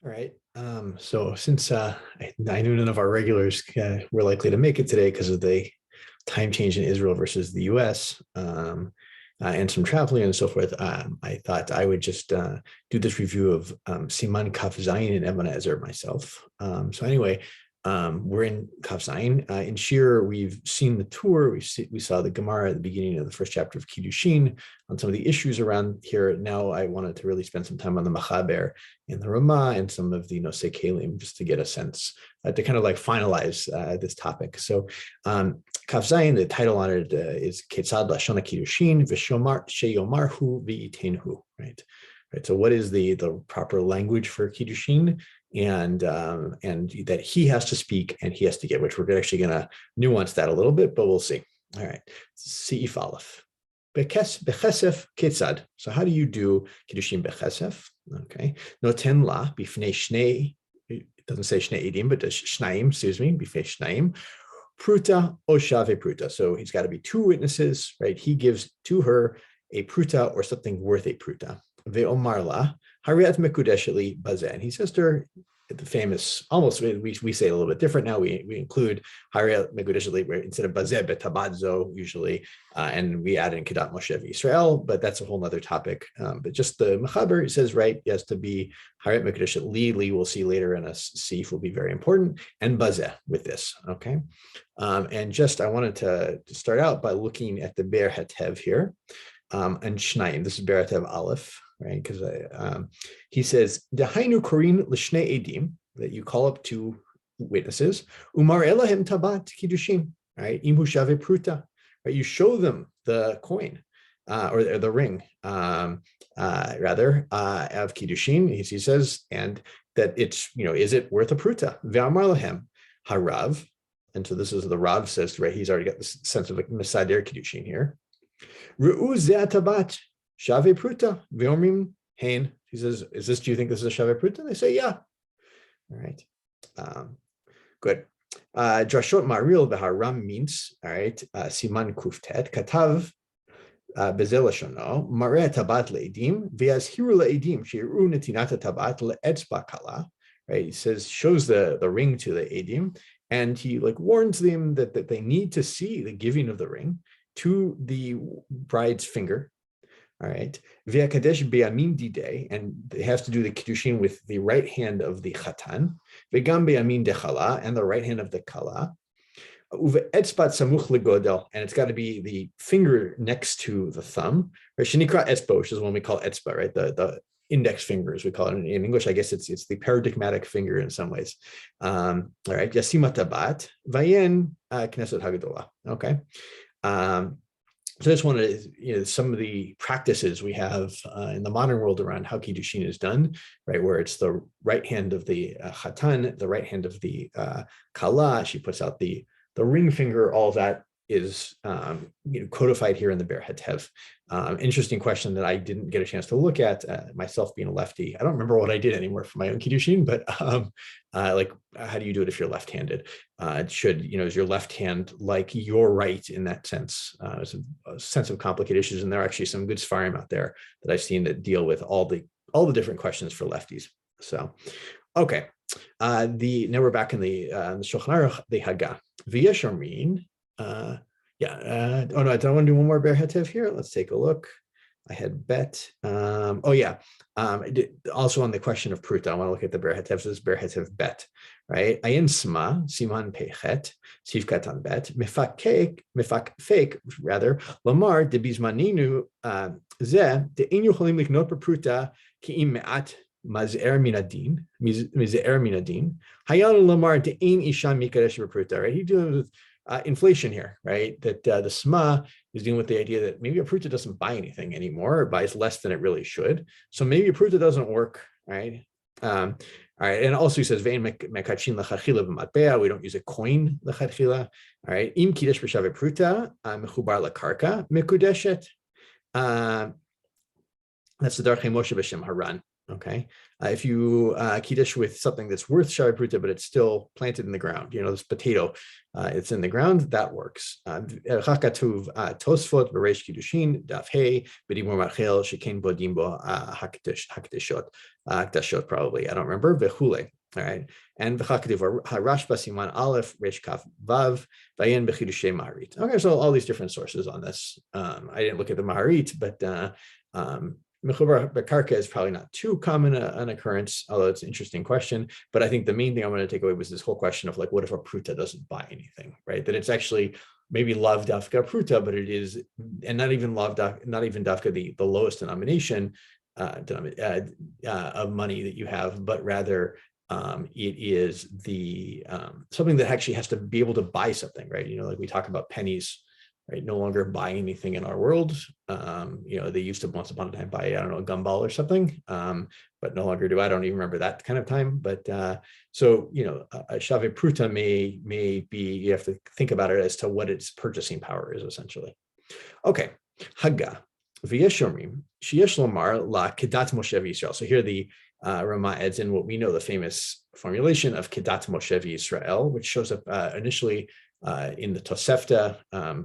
All right. So since I knew none of our regulars were likely to make it today because of the time change in Israel versus the U.S. And some traveling and so forth, I thought I would just do this review of Siman Kaf Zayin and Ibn Ezer myself. So anyway, we're in Kaf Zayin. In Shir, we've seen the tour. We saw the Gemara at the beginning of the first chapter of Kiddushin on some of the issues around here. Now I wanted to really spend some time on the Machaber and the Ramah and some of the Nosei Kelim just to get a sense, to kind of like finalize this topic. So Kaf Zayin, the title on it is Ketzad Lashon Kiddushin V'Shomar Sheyomarhu V'Yitenhu, right? Right. So what is the proper language for Kiddushin? And that he has to speak and he has to get, which we're actually going to nuance that a little bit, but we'll see. All right. Seif Aleph. Bechesef Ketzad. So how do you do Kiddushin Bechesef? Okay. Noten la bifnei shnei. It doesn't say shnei edim, but shnaim, excuse me, bifnei shnaim. Pruta o shave pruta. So he's got to be two witnesses, right? He gives to her a pruta or something worth a pruta. Ve'omar la hariat mekudesheli bazeh. And he says to her, the famous, almost we say it a little bit different now. We include hariat mekudesheli instead of bazeh betabadzo usually, and we add in kedat Moshe Israel, but that's a whole other topic. But just the Mechaber says, right, he has to be hariat mekudesheli. Li, we'll see later in a sif will be very important, and bazeh with this, okay? And just I wanted to start out by looking at the Ber Hetev here, and Shnaim. This is Ber Hetev Aleph, right? Because he says, "Dehainu korin l'shnei edim," that you call up two witnesses. Umar elahem tabat kiddushin, right? Imhu shave pruta, right? You show them the coin or the ring, rather, of kiddushin. He says, and that it's, is it worth a pruta? Ve'amar lahem harav. And so this is the Rav says, right? He's already got this sense of like Mesader Kiddushin here. Re'u ze'atabat shave pruta ve'omrim hein. He says, do you think this is a shave pruta? And they say, yeah. All right. Good. Drashot Maril Beharam means, all right, Siman Kuftet, Katav Bezel Shono, Mare Tabat Leidim, Veazhiru Leidim, Shiru Netinata Tabat Le'etzba Kala. Right. He says, shows the ring to the Edim. And he like warns them that they need to see the giving of the ring to the bride's finger. All right. Via Kadesh Be'amin Dide, and they have to do the Kiddushin with the right hand of the Chatan, Vegam Be'amin Dechala, and the right hand of the Kala. Uve Etzbat Samuch Legodel, and it's got to be the finger next to the thumb. Right. Shenikra Etzbo, which is one we call Etzba, right? The index finger, as we call it in English. I guess it's the paradigmatic finger in some ways. All right, Yasima Tabat, Vayen Knesset Hagadola. Okay. So I just wanted to, some of the practices we have in the modern world around how Kiddushin is done, right, where it's the right hand of the Chatan, the right hand of the Kala, she puts out the ring finger, all that is codified here in the Ber Hetev. Interesting question that I didn't get a chance to look at, myself being a lefty. I don't remember what I did anymore for my own Kiddushin, but like, how do you do it if you're left-handed? Is your left hand like your right in that sense? There's a sense of complicated issues, and there are actually some good Sfarim out there that I've seen that deal with all the different questions for lefties. So, okay. Now we're back in the Shulchan Aruch, the Haggah. V'yesharmin. Oh no, I don't want to do one more Ber Hetev here. Let's take a look. I had bet. Also on the question of Pruta, I want to look at the Ber Hetev. So this Ber Hetev bet, right? Ayin Sma, Siman Pechet, Sif Katan bet, Mefak fake, rather, Lamar, de Bizmaninu, Ze, de Inu Cholim Liknot Pruta, Ki'im Me'at, Mazer Minadin, Hayan Lamar, de Ein Ishan Mikadesh Pruta, right? He's dealing with inflation here, right? That the Sma is dealing with the idea that maybe a pruta doesn't buy anything anymore, or buys less than it really should. So maybe a pruta doesn't work, right? All right, and also he says, "Vein mekachin lechachila b'matbea." We don't use a coin lechachila. All right, im kidesh b'shave pruta mechubar lekarka mekudeshet. That's the Darchei Moshe b'shem Haran. Okay. If you kiddush with something that's worth shavi pruta, but it's still planted in the ground, this potato, it's in the ground, that works. Chakatuv tosfot bereish kiddushin daf hey b'dibur machel shekain bodim bo hakdashot probably, I don't remember, v'chule. All right, and v'chakatuv harash basiman aleph reish kaf vav vayen b'chidushei maharit. Okay, so all these different sources on this. I didn't look at the maharit, but Mechubar Bekarka is probably not too common an occurrence, although it's an interesting question. But I think the main thing I want to take away was this whole question of like, what if a pruta doesn't buy anything, right? That it's actually maybe lav dafka pruta, but it is, and not even dafka the lowest denomination of money that you have, but rather it is the something that actually has to be able to buy something, right? Like we talk about pennies. Right, no longer buy anything in our world. They used to once upon a time buy, I don't know, a gumball or something, but no longer do. I don't even remember that kind of time. But a shave pruta may be, you have to think about it as to what its purchasing power is essentially. Okay, Haga. V'yeshomrim sheyesh lomar la kedat Moshe v'Yisrael. So here the Rama adds in what we know, the famous formulation of kedat Moshe v'Yisrael, which shows up initially in the Tosefta.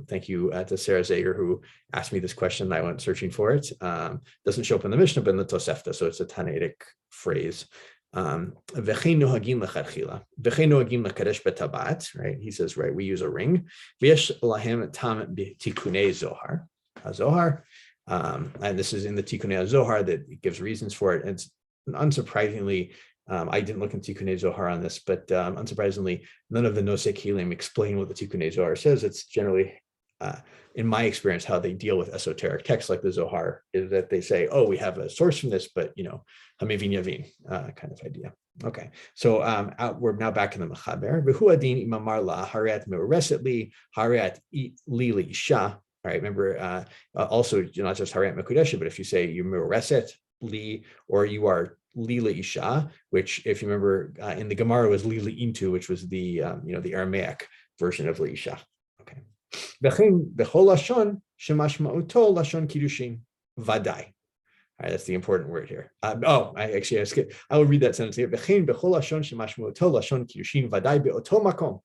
Thank you to Sarah Zager, who asked me this question. I went searching for it. Doesn't show up in the Mishnah, but in the Tosefta, so it's a Tanaitic phrase. V'chein nohagin lechatchila, v'chein nohagin lekadesh betabat. Right, he says, right, we use a ring. V'yesh lahem tam b'tikunei zohar, zohar, and this is in the Tikunei Zohar that it gives reasons for it. And it's unsurprisingly, I didn't look in Tikunei Zohar on this, but unsurprisingly, none of the Nosei Kelim explain what the Tikunei Zohar says. It's generally, in my experience, how they deal with esoteric texts like the Zohar, is that they say, oh, we have a source from this, but, hamevin yavin kind of idea. Okay, so we're now back in the Mechaber. V'hu adin imamar la hariat me'ureset li, hariat li isha. All right, remember, also, not just hariat mekudesha, but if you say you me'ureset li, or you are Lila Isha, which, if you remember, in the Gemara was Lila Intu, which was the the Aramaic version of Isha. Okay. V'chein b'chol lashon shemashma'uto lashon kiddushin vadai. All right, that's the important word here. I will read that sentence here. V'chein b'chol lashon shemashma'uto lashon kiddushin vadai be'oto makom.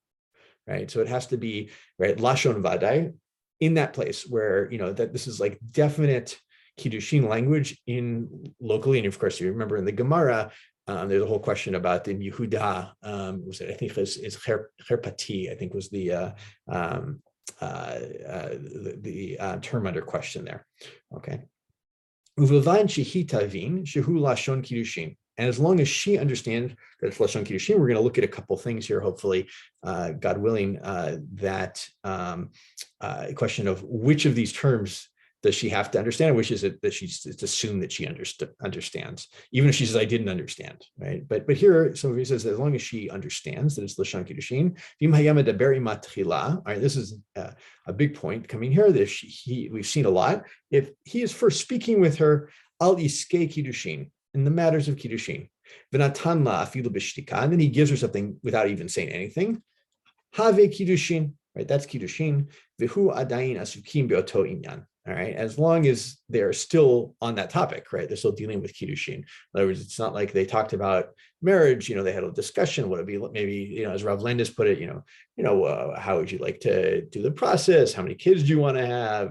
Right, so it has to be right lashon vadai in that place where that this is like definite Kiddushin language in locally, and of course you remember in the Gemara, there's a whole question about in Yehuda. Was it? I think it's Herpati. I think was the term under question there. Okay. Uvavan shehitavin shehu lashon kiddushin. And as long as she understands that it's lashon kiddushin, we're going to look at a couple things here. Hopefully, God willing, that question of which of these terms does she have to understand, which is it that it's assumed that she understands, even if she says I didn't understand, right? But here, somebody says that as long as she understands that it's lashon kiddushin, all right, this is a big point coming here that we've seen a lot. If he is first speaking with her al iskei kiddushin, in the matters of kiddushin, v'natan la afilu b'shtika, and then he gives her something without even saying anything, have kiddushin, right? That's kiddushin. V'hu adayin asukim be'oto inyan. All right, as long as they're still on that topic, right? They're still dealing with kiddushin. In other words, it's not like they talked about marriage. They had a discussion. Would it be maybe, as Rav Landis put it, how would you like to do the process? How many kids do you want to have?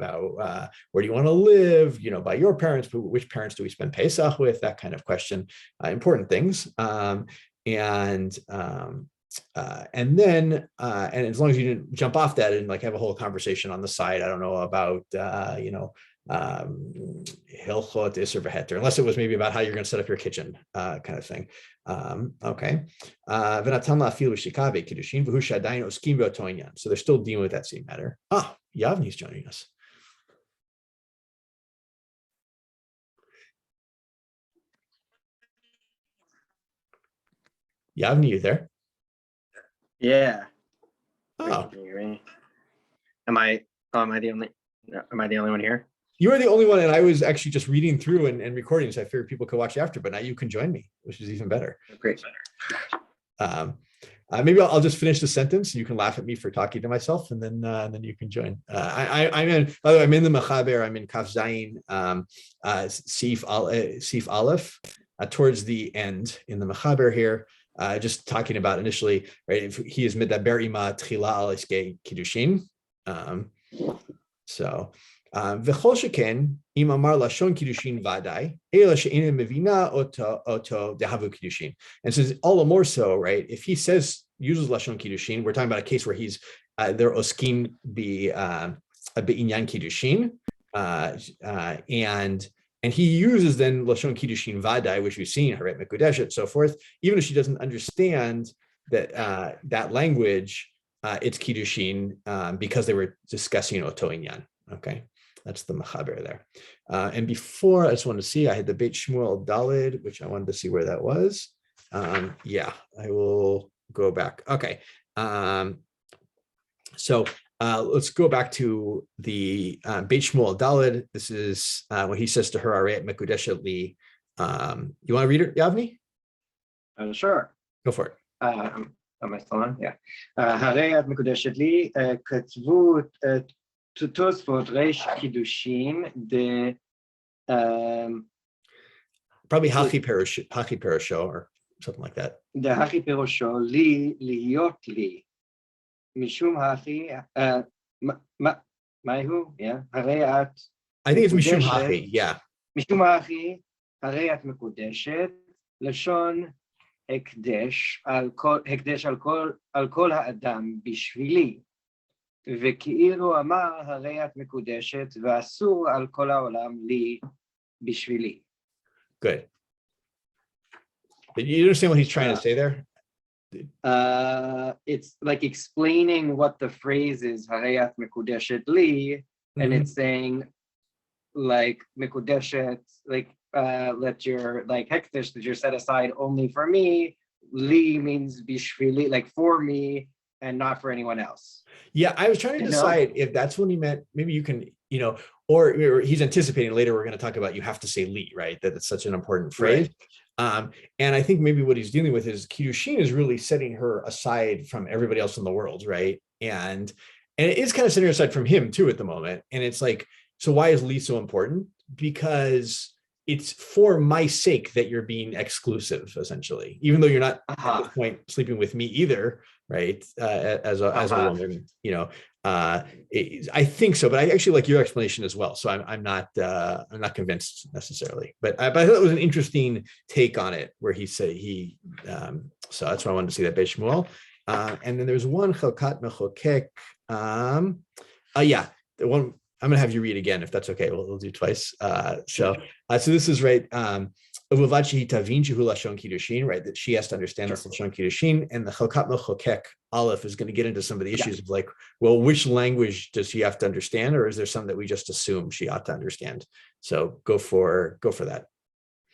Where do you want to live? By your parents, but which parents do we spend Pesach with? That kind of question, important things. And then as long as you didn't jump off that and like have a whole conversation on the side, I don't know about hilchot iser v'heter, unless it was maybe about how you're going to set up your kitchen kind of thing. Okay. So they're still dealing with that same matter. Yavni's joining us. Yavni, you there? Yeah. Oh. Can you hear me? Am I the only one here? You are the only one, and I was actually just reading through and recording, so I figured people could watch after, but now you can join me, which is even better. Great. Maybe I'll just finish the sentence. You can laugh at me for talking to myself, and then you can join. I'm in. By the way, I'm in the Mechaber. I'm in Kaf Zayin, Sif Aleph, towards the end in the Mechaber here, just talking about initially, right? If he is medaber ima tchila al iskei kiddushin. V'chol sheken im amar lashon kiddushin vadai ela she'ina mevina oto dehavu kiddushin. And so all the more so, right? If he uses lashon kiddushin, we're talking about a case where he's they're oskin be'inyan kiddushin, and he uses then lashon kiddushin vadai, which we've seen, haret mekudeshet, so forth. Even if she doesn't understand that that language, it's kiddushin because they were discussing oto inyan. Okay, that's the mechaber there. And before, I just wanted to see, I had the Beit Shmuel Dalid, which I wanted to see where that was. Yeah, I will go back. Okay, so let's go back to the Beit Shmuel Dalid. This is when he says to her, "Arayat mekudeshet li." You want to read it, Yavni? Sure. Go for it. Am I still on? Yeah. Arayat mekudeshet li katvu Tosfot Reish Kiddushin the probably Hachi Perosho or something like that. The Hachi Perosho li liyot li Mishum Hachi Mahu, yeah, Harayat. I think it's Mishum Hachi, yeah. Mishum Hachi Harayat Mekudeshet Lashon Hekdesh al kol ha'adam bishvili. וכאילו אמר הרי את מקודשת ואסור על כל העולם לי בשבילי. Good. Did you understand what he's trying to say there? It's like explaining what the phrase is, הרי את מקודשת לי, and it's saying like מקודשת, like let your like hekdesh that you're set aside only for me, li means בשבילי, like for me and not for anyone else. Yeah, I was trying to decide if that's what he meant. Maybe you can, or he's anticipating later we're going to talk about you have to say li, right? That it's such an important phrase. Right. And I think maybe what he's dealing with is kiddushin is really setting her aside from everybody else in the world, right? And it is kind of setting her aside from him too at the moment. And it's like, so why is li so important? Because it's for my sake that you're being exclusive, essentially, even though you're not at this point sleeping with me either, right? As a woman, I think so, but I actually like your explanation as well. So I'm not convinced necessarily, but I thought it was an interesting take on it where he said so that's why I wanted to see that Beit Shmuel. And then there's one Chelkat Mechokek. Yeah, the one. I'm going to have you read again, if that's okay. We'll do twice. So this is right. Right, that she has to understand this Lashon Kiddushin, and the Chelkat Mechokek Aleph is going to get into some of the issues of like, well, which language does she have to understand, or is there some that we just assume she ought to understand? So go for that.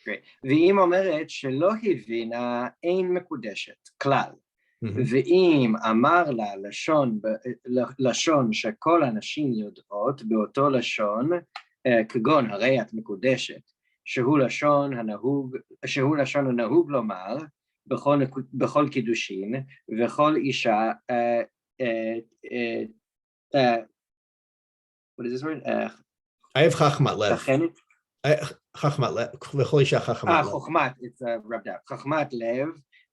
Great. ואם אומרת שלא הבינה אין מקודשת כלל. ואם אמר לה לשון שכל הנשים יודעות באותו לשון, כגון הרי את מקודשת, שהוא לשון הנהוג לומר בכל קידושין, וכל אישה, what is this word? I have chachmat lev. Chachmat lev. וכל אישה chachmat lev. חוכמת, it's rubbed out. חוכמת לב,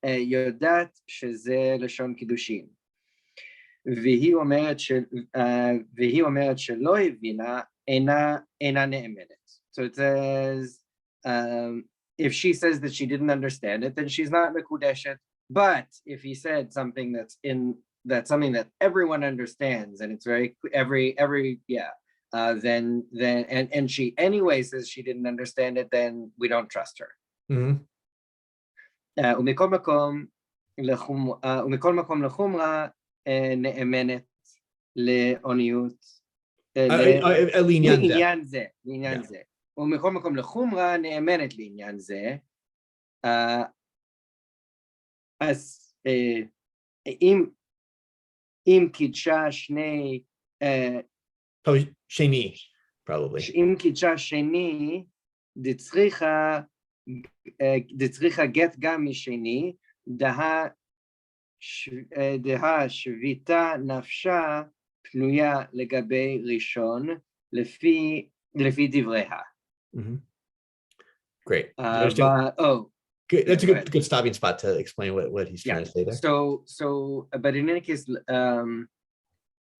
יודעת שזה לשון קידושין. והיא אומרת שלא הבינה, אינה נאמנת. So it says, if she says that she didn't understand it, then she's not mekudeshet. But if he said something that's something that everyone understands, and it's very then and she anyway says she didn't understand it, then we don't trust her. ומכל מקום לחומרה נאמנת לעוניות לעניין זה. ומכל מקום לחומרה נאמנת לעניין זה. אז אם קידשה שני שני, probably. אם קידשה שני, דצריכה גט גם משני, דהה שביתה נפשה פנויה לגבי ראשון, לפי דבריה. Great. Good. That's a Go ahead. good stopping spot to explain what he's trying to say there. But in any case,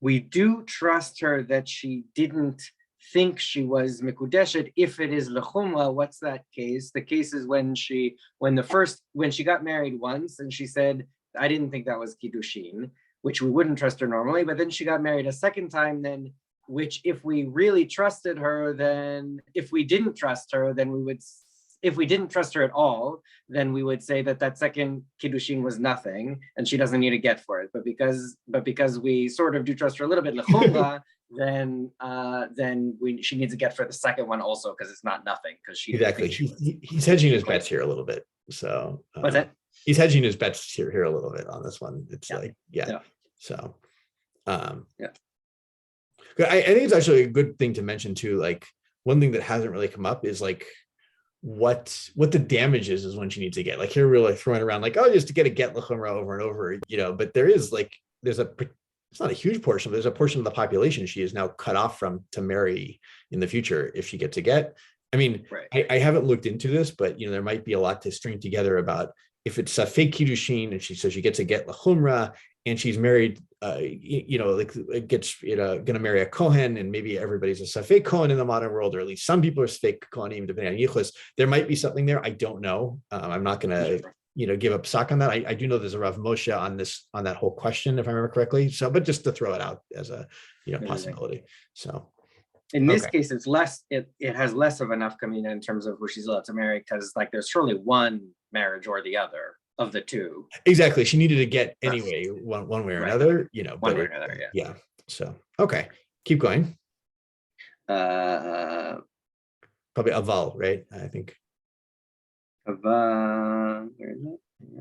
we do trust her that she didn't think she was mikudeshet. If it is lechumra, what's that case? The case is when she got married once and she said, I didn't think that was kiddushin, which we wouldn't trust her normally, but then she got married a second time, then which if we really trusted her, then if we didn't trust her, then if we didn't trust her at all, then we would say that second kiddushin was nothing, and she doesn't need a get for it. But because we sort of do trust her a little bit, lechumra, then she needs a get for the second one also, because it's not nothing, because she exactly. He's hedging his bets here a little bit. So what's that? He's hedging his bets here a little bit on this one. It's So I think it's actually a good thing to mention too. Like one thing that hasn't really come up is like what the damage is when she needs to get. Like here we're like throwing around like, oh, just to get a get lechumra over and over, but there's it's not a huge portion, but there's a portion of the population she is now cut off from to marry in the future if she gets a get. I mean, right. I haven't looked into this, but there might be a lot to string together about if it's a fake kiddushin and she says she gets a get lechumra and she's married, gonna marry a Kohen, and maybe everybody's a Safek Kohen in the modern world, or at least some people are Safek Kohanim depending on Yichus. There might be something there. I don't know. I'm not gonna give up sock on that. I do know there's a Rav Moshe on that whole question, if I remember correctly. So, but just to throw it out as a possibility. So in this case, it's less. It has less of enough coming in terms of who she's allowed to marry, because like there's surely one marriage or the other of the two. Exactly. She needed to get anyway, one way or another, one way or another. Yeah. So, okay. Keep going. Probably aval, right? I think.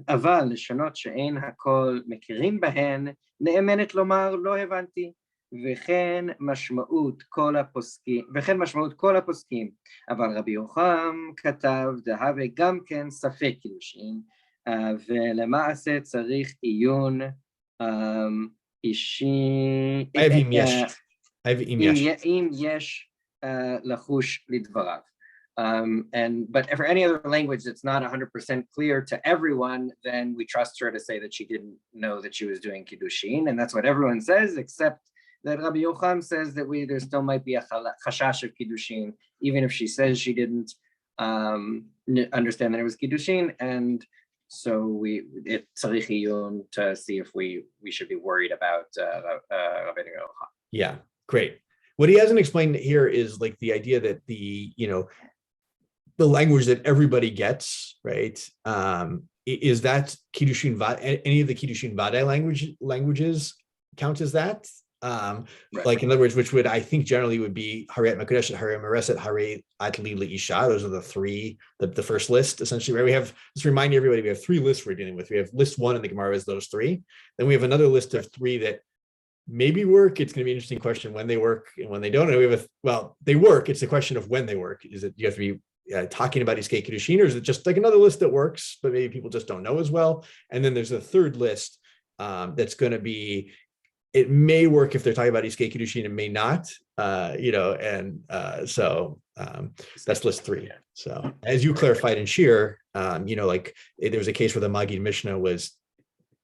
אבל לשונות שאין הכל מכירים בהן, נאמנת לומר לא הבנתי, וכן משמעות כל הפוסקים. אבל רבי יוחנן כתב דהווה גם כן ספק קידושין, ולמעשה צריך עיון אישי, אם יש לחוש לדבריו. But for any other language that's not 100% clear to everyone, then we trust her to say that she didn't know that she was doing kiddushin, and that's what everyone says, except that Rabbi Yocham says that there still might be a chashash of kiddushin, even if she says she didn't understand that it was kiddushin, and so it's tzarich iyun to see if we should be worried about Rabbi Yocham. Yeah, great. What he hasn't explained here is like the idea that the language that everybody gets, right? Is that Kiddushin Vadai? Any of the Kiddushin Vadai languages count as that? Right. Like in other words, which would I think generally would be Harei Makudeshet, Harei Mereset, Harei Atli Leisha. Those are the three, the first list essentially. Right? We have, let's remind everybody, we have three lists we're dealing with. We have list one in the Gemara is those three. Then we have another list of three that maybe work. It's going to be an interesting question when they work and when they don't. And we have they work. It's a question of when they work. Is it you have to be talking about Iskei Kiddushin, or is it just like another list that works, but maybe people just don't know as well? And then there's a third list that's going to be, it may work if they're talking about Iskei Kiddushin, it may not, so that's list three. So as you clarified in Shir, like there was a case where the Magid Mishnah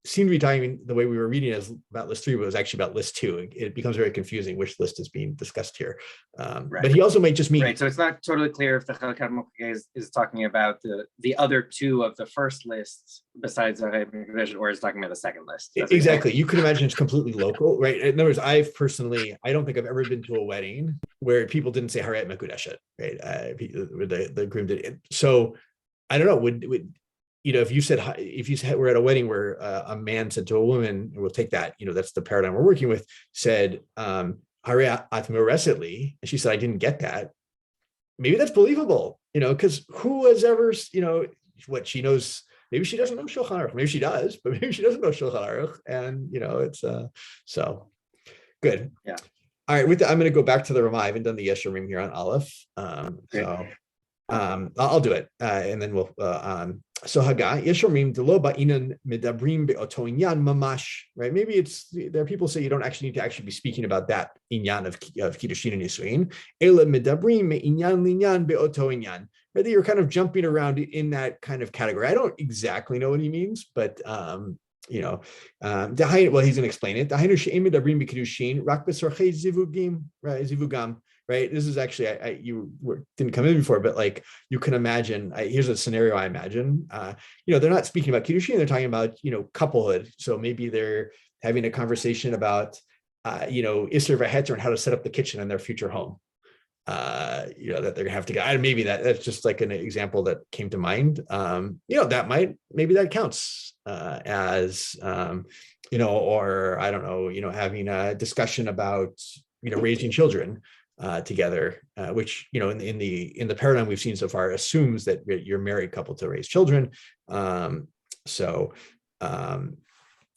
seemed to be talking the way we were reading as about list three, but it was actually about list two. It becomes very confusing which list is being discussed here. Right. But he also might just mean right. So it's not totally clear if the Chalkat Mokeh is talking about the other two of the first list besides the or is talking about the second list. Exactly. You could imagine it's completely local, right? In other words, I don't think I've ever been to a wedding where people didn't say Haret Mekudeshet, right? The groom did. So I don't know. Would if you were at a wedding where a man said to a woman, and we'll take that, that's the paradigm we're working with, said, Hare atmeresetli, and she said, I didn't get that. Maybe that's believable, because who has ever, what she knows, maybe she doesn't know Shulchan Aruch, maybe she does, but maybe she doesn't know Shulchan Aruch, and, it's, so good. Yeah. All right, with that, I'm going to go back to the Ramah. I haven't done the Yesharim here on Aleph, so I'll do it, and then we'll, so Haga, Yeshomrim delo ba'inan medabrim be'oto inyan mamash, right? Maybe there are people say you don't actually need to be speaking about that inyan of kiddushin and nisuin. Ela medabrim me'inyan linyan be'oto inyan. right? That you're kind of jumping around in that kind of category. I don't exactly know what he means, but he's going to explain it. Right. This is actually, didn't come in before, but like you can imagine, here's a scenario I imagine, they're not speaking about Kiddushin, they're talking about, couplehood. So maybe they're having a conversation about, Isser v'Heter and how to set up the kitchen in their future home. That they're gonna have to get. Maybe that's just like an example that came to mind. Maybe that counts as, or I don't know, having a discussion about, raising children together, which in the paradigm we've seen so far assumes that you're a married couple to raise children.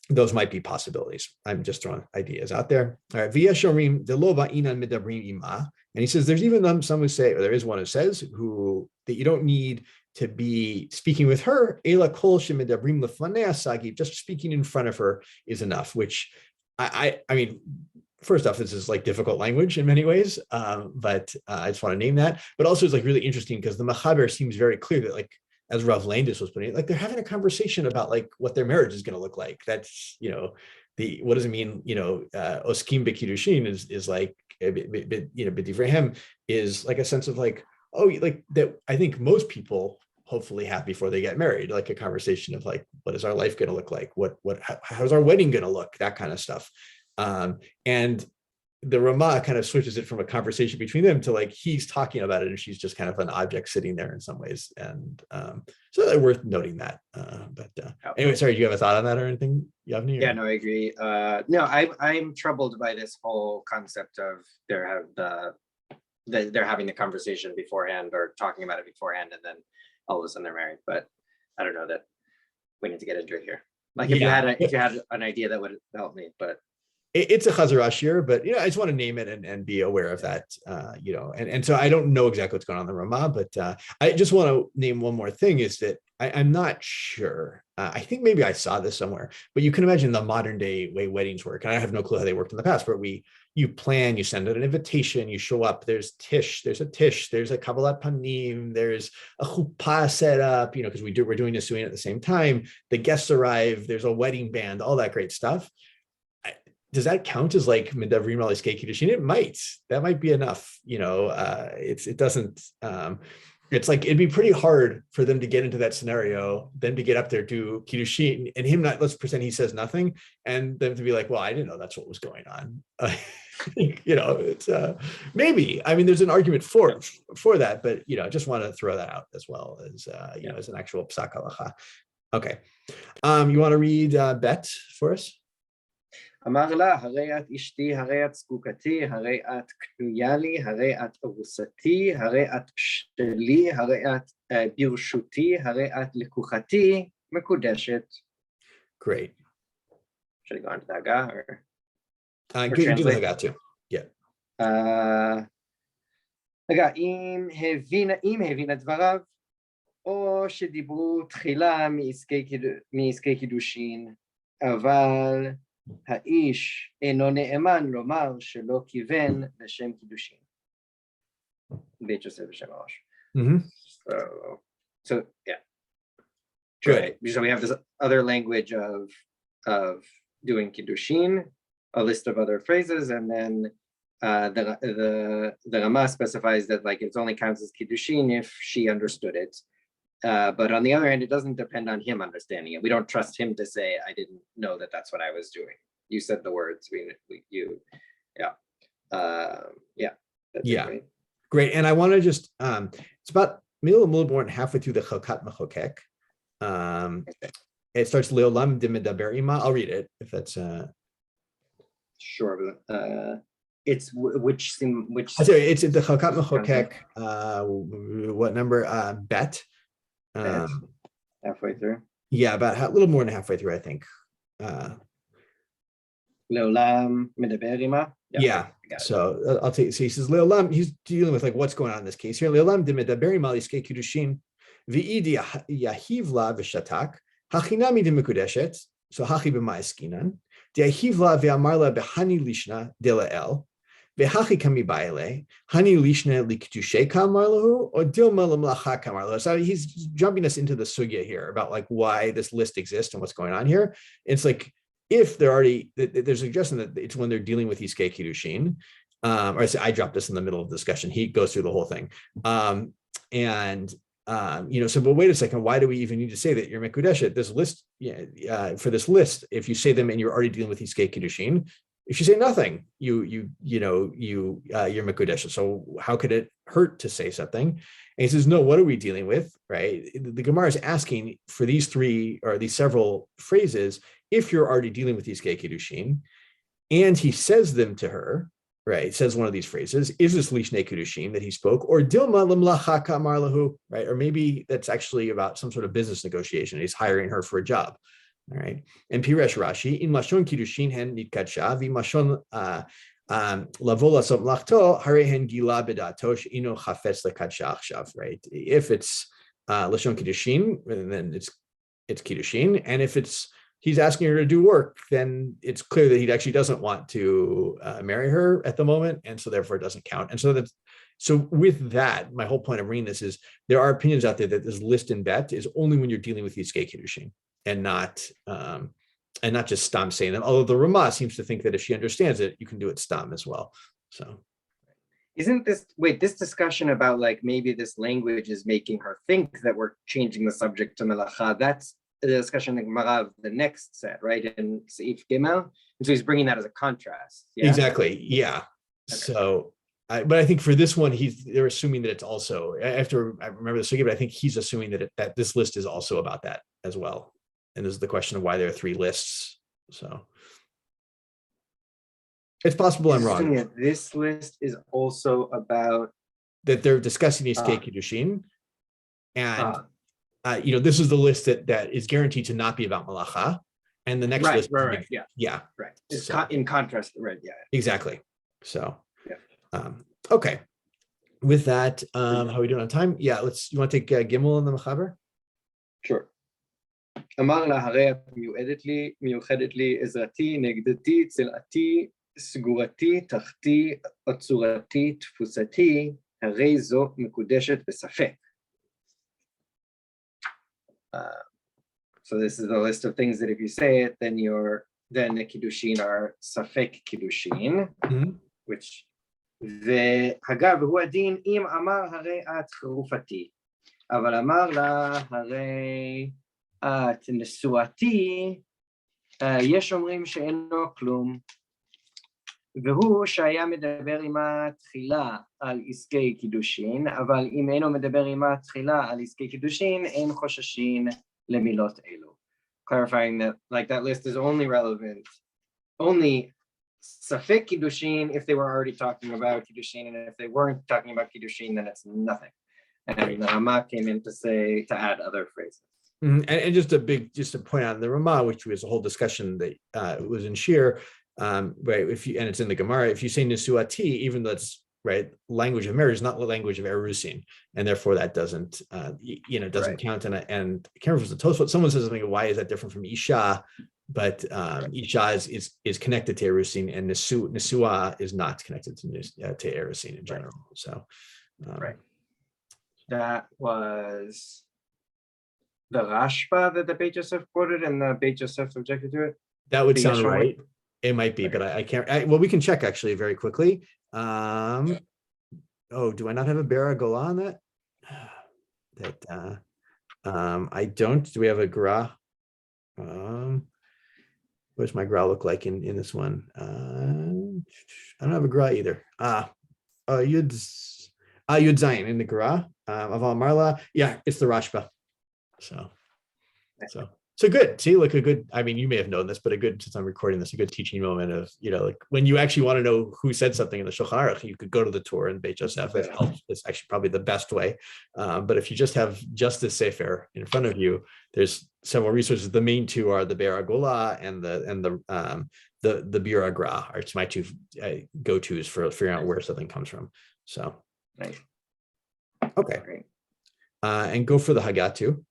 Those might be possibilities. I'm just throwing ideas out there. All right. And he says there's even some who say, or there is one who says that you don't need to be speaking with her. Just speaking in front of her is enough, which I mean, first off, this is like difficult language in many ways, but I just want to name that. But also it's like really interesting because the Mechaber seems very clear that like, as Rav Landis was putting it, like they're having a conversation about like what their marriage is going to look like. That's, what does it mean? Oskim b'kiddushin is like, b'divrei is like a sense of like, like that. I think most people hopefully have before they get married, like a conversation of like, what is our life going to look like? How's our wedding going to look? That kind of stuff. And the Ramah kind of switches it from a conversation between them to like he's talking about it and she's just kind of an object sitting there in some ways, and so they're worth noting that. Anyway, sorry, do you have a thought on that or anything, Yavni? Yeah, no, I agree. No, I'm troubled by this whole concept of they're having the conversation beforehand or talking about it beforehand, and then all of a sudden they're married. But I don't know that we need to get into it here. Like if you had an idea that would help me, but. It's a Chazarah shir, but I just want to name it and be aware of that, and so I don't know exactly what's going on in the Ramah, but I just want to name one more thing is that I'm not sure. I think maybe I saw this somewhere, but you can imagine the modern day way weddings work, and I have no clue how they worked in the past. But you plan, you send out an invitation, you show up. There's a tish, there's a kabbalat panim, there's a chuppah set up, because we're doing it at the same time. The guests arrive. There's a wedding band, all that great stuff. Does that count as like medavrim al iskei kiddushin? It might. That might be enough. It doesn't. It's like it'd be pretty hard for them to get into that scenario, then to get up there to kiddushin, and him not. Let's pretend he says nothing, and them to be like, "Well, I didn't know that's what was going on." It's maybe. I mean, there's an argument for that, but just want to throw that out as well as as an actual psak halacha. Okay, you want to read Bet for us? אמר לה, הרי את אשתי, הרי את זקוקתי, הרי את קנויה לי, הרי את ארוסתי, הרי את שלי, הרי את ברשותי, הרי את לקוחתי, מקודשת. Great. Should I go on to the Haggah or do the Haggah too. Yeah. רגע, אם הבינה דבריו, או שדיברו תחילה מעסקי קידושין, אבל האיש אינו נאמן לומר שלא כיוון לשם קידושין. בית יוסף בשם הראש. So yeah. Good. So we have this other language of doing kiddushin, a list of other phrases, and then the Ramah specifies that like it only counts as kiddushin if she understood it. But on the other hand, it doesn't depend on him understanding it. We don't trust him to say, I didn't know that that's what I was doing. You said the words. Great. Great. And I want to just, it's about maybe a little more than halfway through the Chokat Mechokek. It starts Leolam Dimidaber Ima. I'll read it if that's. Sure. It's which. Sorry, it's the Chokat Mechokek. What number? Bet. Halfway through. Yeah, about a little more than halfway through, I think. Leolam Midaber Ima. Yeah. So I'll take. So he says Leolam. He's dealing with like what's going on in this case here. Leolam Dimidaber Ima Iskei Kiddushin V'idi Yahivla V'Shatak Hachinami Dimikudeshet. So Hachi b'Ma'eskinan. Diahivla Ve'amarla Behani Lishna Delael. Vehachi kami baile, hani lishne liktushe kamarlahu, or dilma lamlacha kamarlahu. So he's jumping us into the sugya here about like why this list exists and what's going on here. It's like if they're already, there's a suggestion that it's when they're dealing with Iskei Kiddushin. Or I dropped this in the middle of the discussion. He goes through the whole thing. So, but wait a second, why do we even need to say that you're Mekudeshet? This list, for this list, if you say them and you're already dealing with Iskei Kiddushin, if you say nothing, you're Mekudeshet. So how could it hurt to say something? And he says, no, what are we dealing with, right? The Gemara is asking for these three or these several phrases, if you're already dealing with Iskei Kiddushin, and he says them to her, right? Says one of these phrases, is this Lishnei Kiddushin that he spoke, or Dilma Limlacha Kamar Lahu, right? Or maybe that's actually about some sort of business negotiation. He's hiring her for a job, all right? And Piresh Rashi, in Mashon Kiddushin hen nitkadsha, vi Mashon lavola somlachto, harehen gila bedatosh ino chafetz lekadsha achshav, right? If it's Lashon Kiddushin, then it's Kiddushin, and if it's he's asking her to do work, then it's clear that he actually doesn't want to marry her at the moment, and so therefore it doesn't count. And so with that, my whole point of reading this is there are opinions out there that this list and bet is only when you're dealing with Yiskei Kiddushin and not just stam saying them. Although the Ramah seems to think that if she understands it, you can do it stam as well. So. Isn't this discussion about like maybe this language is making her think that we're changing the subject to melacha? That's the discussion in Gemara of the next set, right? In Seif Gimel. And so he's bringing that as a contrast. Yeah? Exactly. Yeah. Okay. So, but I think for this one, they're assuming that it's also, I remember the sugya, but I think he's assuming that this list is also about that as well. And this is the question of why there are three lists. So it's possible I'm wrong. This list is also about that they're discussing Iskei Kiddushin, and this is the list that is guaranteed to not be about malacha, and the next list, right, It's in contrast to red, exactly. So, okay. With that, how are we doing on time? Yeah, you want to take Gimel and the Mechaber? Sure. אמר לה, הרי את מיוחדת לי, עזרתי, נגדתי, צלעתי, סגורתי, תחתי, עצורתי, תפוסתי, הרי זו מקודשת בספק. So this is the list of things that if you say it, then the kiddushin are safek kiddushin, which והגב והוא הדין אם אמר הרי את חרופתי, אבל אמר לה הרי את נשואתי, יש אומרים שאינו כלום, והוא שהיה מדבר עמה תחילה על עסקי קידושין, אבל אם אינו מדבר עמה תחילה על עסקי קידושין, אין חוששין למילות אלו. Clarifying that like that list is only relevant, only safek kiddushin if they were already talking about kiddushin, and if they weren't talking about kiddushin, then it's nothing. And the Ramah came in to add other phrases. And just to point out the Ramah, which was a whole discussion that was in Shir, right? And it's in the Gemara, if you say Nisuati, even though it's right, language of marriage is not the language of Erusin, and therefore that doesn't count. And I can't remember if it's a Tosfot. Someone says something. Why is that different from Isha? But Isha is connected to Erusin, and Nisua is not connected to Erusin in general. Right. So, right. That was the Rashba that the Beit Yosef quoted, and the Beit Yosef objected to it. That would sound right. It might be, but I can't. Well, we can check actually very quickly. Do I not have a Bera Gola on that? I don't. Do we have a Gra? What does my Gra look like in this one? I don't have a Gra either. Yud Zayin in the Gra. Aval Marla. Yeah, it's the Rashba. So good. See, like a good, I mean, you may have known this, but since I'm recording this, a good teaching moment of, like when you actually want to know who said something in the Shulchan Aruch, you could go to the Torah and Beit Yosef. It helps. It's actually probably the best way. But if you just have this Sefer in front of you, there's several resources. The main two are the Be'er Gola and the Bira Gra. It's my two go-tos for figuring out where something comes from. So, nice. Okay. And go for the Hagat too.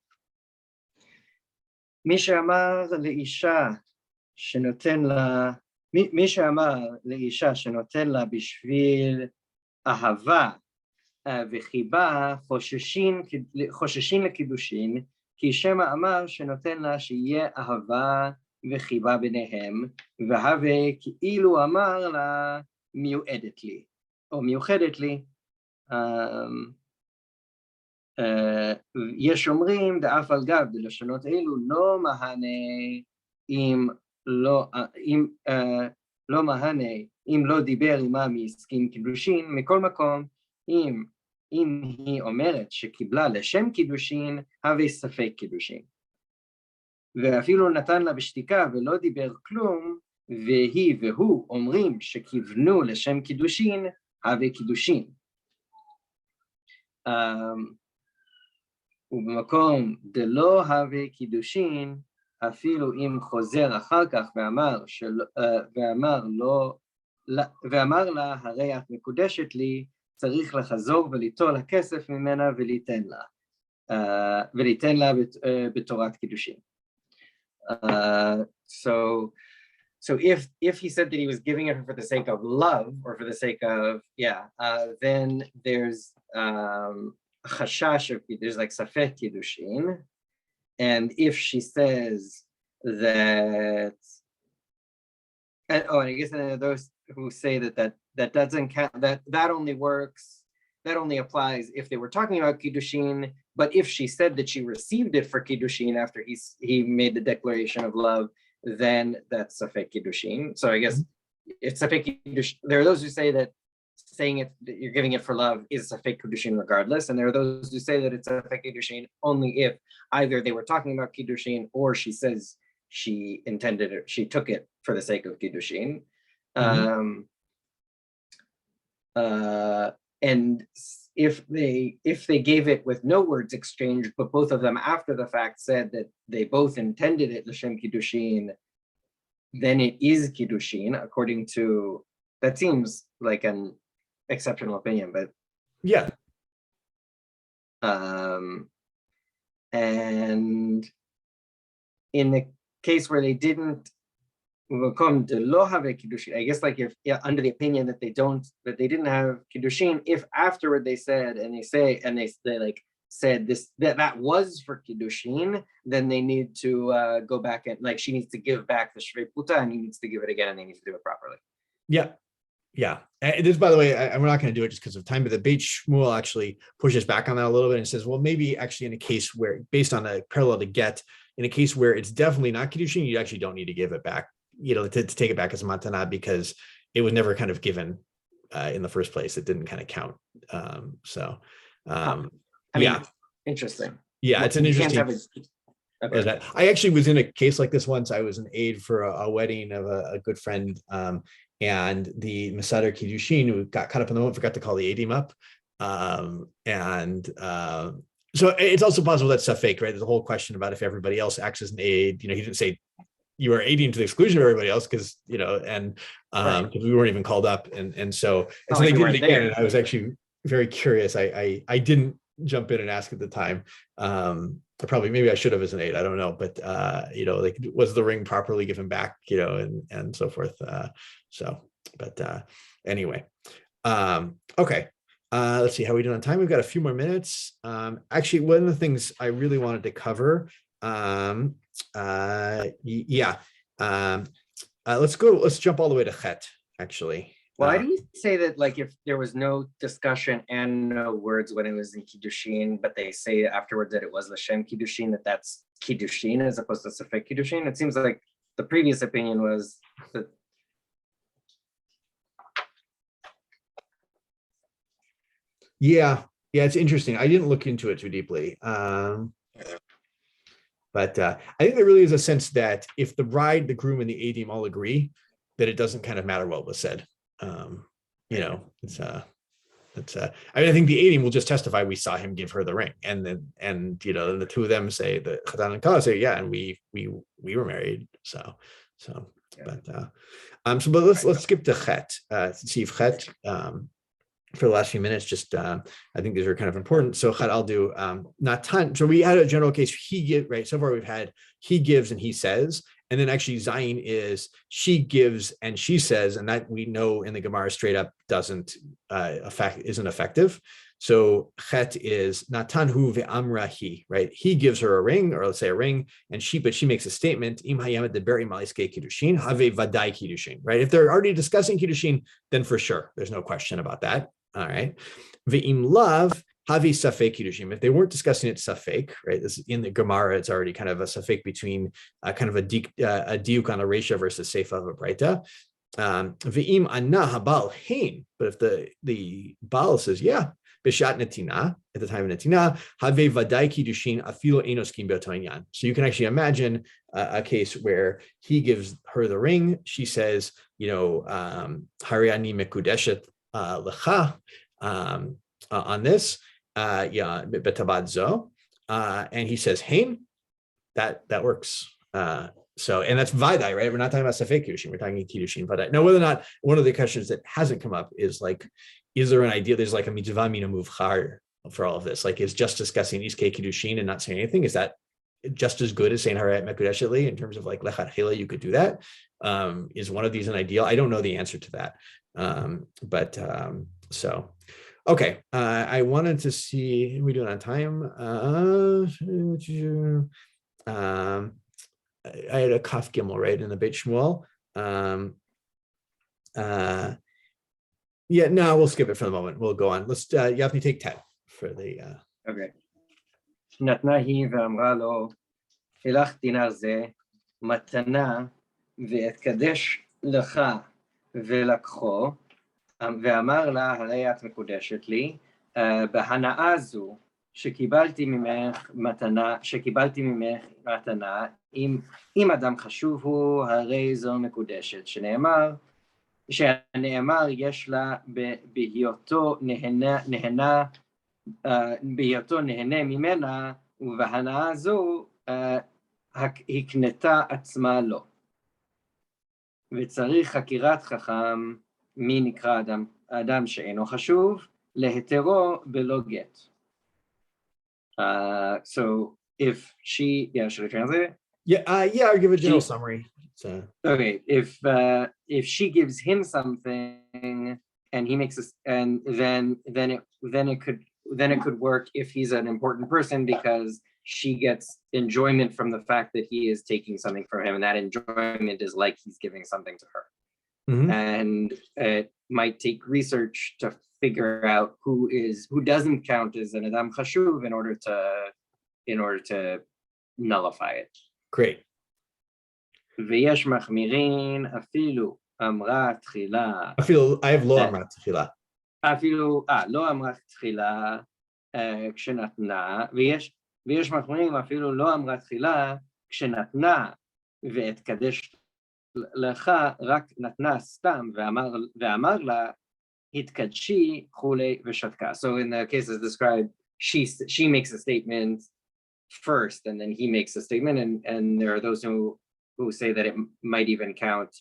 מי שאמר לאישה שנותן לה מי שאמר לאישה שנותן לה בשביל אהבה וחיבה חוששים לקידושין, כי שמא אמר שנותן לה שיהיה אהבה וחיבה ביניהם, והווה כאילו אמר לה מיועדת לי, או מיוחדת לי. יש אומרים דאף על גב בלשונות אלו לא מהנה אם לא מהנה אם לא דיבר עמה מעסקין קידושין. מכל מקום, אם היא אומרת שקיבלה לשם קידושין, הווה ספק קידושין, ואפילו נתן לה בשתיקה ולא דיבר כלום, והיא והוא אומרים שכיוונו לשם קידושין, הווה קידושין. ובמקום דלא הווה קידושין, אפילו אם חוזר אחר כך ואמר לה הרי את מקודשת לי, צריך לחזור וליטול הכסף ממנה וליתן לה בתורת קידושין. So if he said that he was giving it for the sake of love, or for the sake of, then there's chashash of, there's like safek kiddushin. And if she says that, and I guess there are those who say that doesn't count, that only works, that only applies if they were talking about kiddushin. But if she said that she received it for kiddushin after he made the declaration of love, then that's safek kiddushin. So I guess it's safek kiddushin. There are those who say that saying it, that you're giving it for love, is safek kiddushin regardless, and there are those who say that it's safek kiddushin only if either they were talking about kiddushin or she says she intended it, she took it for the sake of kiddushin. And if they gave it with no words exchanged, but both of them after the fact said that they both intended it l'shem kiddushin, then it is kiddushin, according to, that seems like an exceptional opinion, but yeah. And in the case where they didn't come to lo have kiddushin, I guess like if under the opinion that they didn't have kiddushin, if afterward they said they like said this that was for kiddushin, then they need to go back and like she needs to give back the shrei puta and he needs to give it again and they need to do it properly. Yeah. And this, by the way, we're not going to do it just because of time, but the Beit Shmuel actually pushes back on that a little bit and says, well, maybe actually in a case where, based on a parallel to get, in a case where it's definitely not kiddushin, you actually don't need to give it back, to take it back as a matana, because it was never kind of given in the first place. It didn't kind of count. Interesting. Yeah, it's an interesting. Okay. I actually was in a case like this once. I was an aide for a wedding of a good friend, and the Mesader Kiddushin, who got caught up in the moment, forgot to call the aidim up, so it's also possible that's fake, right? There's a whole question about if everybody else acts as an aide. He didn't say you are aiding to the exclusion of everybody else, because right. We weren't even called up, and so they did it again. And I was actually very curious. I didn't jump in and ask at the time. Maybe I should have as an aide. I don't know, but like, was the ring properly given back? And so forth. Anyway, okay. Let's see how we do on time. We've got a few more minutes. Actually, one of the things I really wanted to cover. Let's jump all the way to Chet, actually. Why do you say that, like, if there was no discussion and no words when it was in Kiddushin, but they say afterwards that it was L'Shem Kiddushin, that's Kiddushin as opposed to Safek Kiddushin? It seems like the previous opinion was that. Yeah, it's interesting. I didn't look into it too deeply. But I think there really is a sense that if the bride, the groom, and the Eidim all agree, that it doesn't kind of matter what was said. I think the Eidim will just testify we saw him give her the ring, and the two of them say, the Chatan and Kala say, yeah, and we were married. But let's skip to Chet. See if Chet for the last few minutes, just I think these are kind of important. So Chet, I'll do not ton. So we had a general case. So far we've had he gives and he says, And then actually Zayin is she gives and she says, and that we know in the Gemara straight up isn't effective. So chet is natanhu ve'amrahi, right? He gives her a ring, or let's say a ring, but she makes a statement, im hayamet deberi maliske kiddushin, have vadai kiddushin, right? If they're already discussing kiddushin, then for sure, there's no question about that. All right. Ve'im lav havi safek kiddushin. If they weren't discussing it safek, right? This is in the Gemara, it's already kind of a safek between kind of a diuk on a resha versus seifa of a breita. Ve'im anah habal hein. But if the Baal says, yeah, Bishat Netina, at the time of Netina, Have Vadai Kiddushin Afilo Enoskim Beotoinyan. So you can actually imagine a case where he gives her the ring. She says, Hariani Mekudeshet Lecha on this, Betabad Zo. And he says, Hain, that works. So, and that's Vadai, right? We're not talking about Safek Kiddushin, we're talking Kiddushin Vadai. Now, whether or not, one of the questions that hasn't come up is like, is there an idea, there's like a mitzvah mina muvchar for all of this? Like, is just discussing Iskei Kiddushin and not saying anything, is that just as good as saying Harayat Mekudeshet Li in terms of like Lechat Hila, you could do that? Is one of these an ideal? I don't know the answer to that. So, okay. I wanted to see, are we doing on time? I had a Kaf Gimel, right, in the Beit Shmuel. Yeah, no, we'll skip it for the moment. We'll go on. Let's, you have to take 10 for the... Okay. נתנה היא ואמרה לו, הלך דינר זה, מתנה, ואתקדש לך ולקחו, ואמר לה, הרי את מקודשת לי, בהנאה זו, שקיבלתי ממך מתנה, אם אדם חשוב הוא, הרי זו מקודשת, שנאמר יש לה בהיותו נהנה ממנה, ובהנאה זו הקנתה עצמה לו. וצריך חקירת חכם, מי נקרא אדם שאינו חשוב, להתרו בלא גט. So if she, should I translate it? Yeah, I'll give a general summary. So. Okay, if she gives him something and he makes and then it could work if he's an important person, because she gets enjoyment from the fact that he is taking something from him, and that enjoyment is like he's giving something to her. Mm-hmm. And it might take research to figure out who doesn't count as an Adam Chashuv in order to nullify it. Great. ויש מחמירין אפילו אמרה תחילה. אפילו, I have לא אמרה תחילה. אפילו, לא אמרה תחילה כשנתנה, ויש מחמירין אפילו לא אמרה תחילה כשנתנה, ואתקדש לך רק נתנה סתם, ואמר לה, התקדשי כולי ושתקה. So in the cases described, she makes a statement first, and then he makes a statement, and there are those who say that it might even count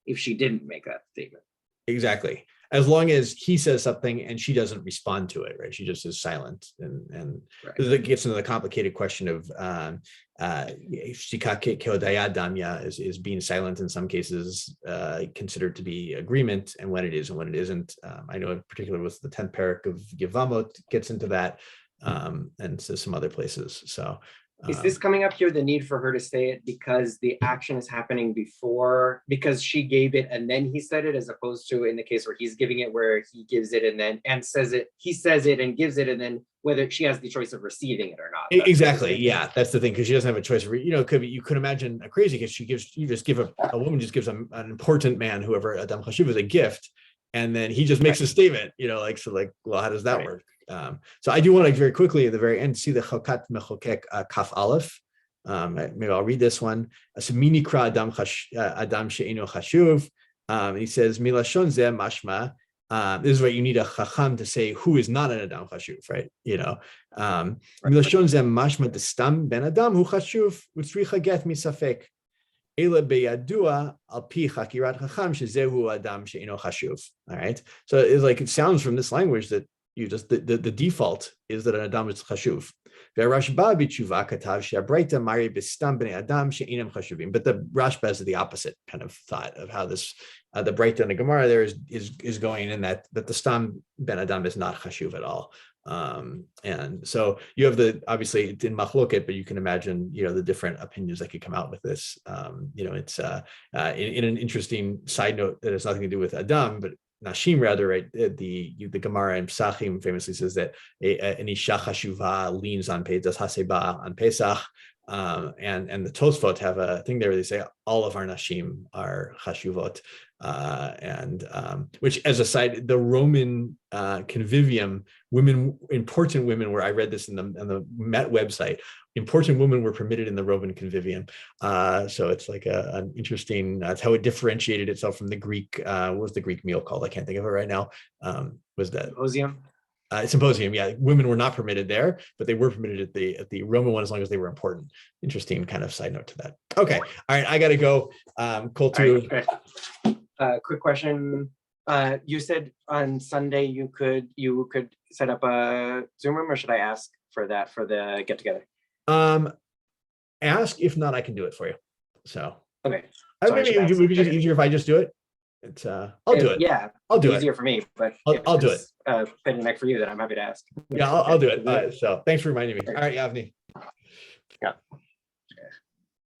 if she didn't make that statement. Exactly. As long as he says something and she doesn't respond to it, right? She just is silent, and right. It gets into the complicated question of is being silent in some cases considered to be agreement, and when it is and when it isn't. I know in particular with the 10th parak of Yevamot gets into that, and so some other places. So. Is this coming up here, the need for her to say it because the action is happening before, because she gave it and then he said it, as opposed to in the case where he's giving it, where he gives it and says it, he says it and gives it, and then whether she has the choice of receiving it or not. Exactly. Yeah, that's the thing, because she doesn't have a choice. You could imagine a crazy case. You just give a woman just gives an important man, whoever Adam Chashuv, is a gift, and then he just makes a statement. Well, how does that work? So I do want to very quickly at the very end see the Chokat Mechokek Kaf Aleph. Maybe I'll read this one. So Minikra Adam She'eno Chashuv. He says Milashon Zeh Mashma. This is where you need a Chacham to say who is not an Adam Chashuv, right? Milashon Zeh Mashma Destam Ben Adam Hu Chashuv Utzricha Get Misafek. Ela beyadua al pi chakirat chacham shezehu adam she'ino chashuv. All right. So it's like, it sounds from this language that You just the default is that an Adam is chashuv. But the Rashba is the opposite kind of thought of how this the Breita and the Gemara there is going in that the Stam ben Adam is not chashuv at all. And so you have obviously it's in machloket, but you can imagine the different opinions that could come out with this. It's in an interesting side note that has nothing to do with Adam, but Nashim rather, right? The Gemara in Pesachim famously says that an isha chashuva leans on Pesach haseba on Pesach, and the Tosfot have a thing there where they say all of our Nashim are chashuvot, and which, as a side, the Roman convivium, important women, where I read this in the Met website, important women were permitted in the Roman convivium. So it's like an interesting, that's how it differentiated itself from the Greek, what was the Greek meal called? I can't think of it right now. Was that Symposium? Symposium, yeah. Women were not permitted there, but they were permitted at the Roman one as long as they were important. Interesting kind of side note to that. Okay, all right, I gotta go. Cool too. Quick question. You said on Sunday you could set up a Zoom room, or should I ask for that for the get together? Ask, if not, I can do it for you. So okay. Maybe it would be just easier if I just do it. It's I'll do it. Yeah, I'll do it. Easier for me, but I'll do it. Pain in the neck for you, then I'm happy to ask. Yeah, I'll do it. So thanks for reminding me. All right, Yavni. Yeah.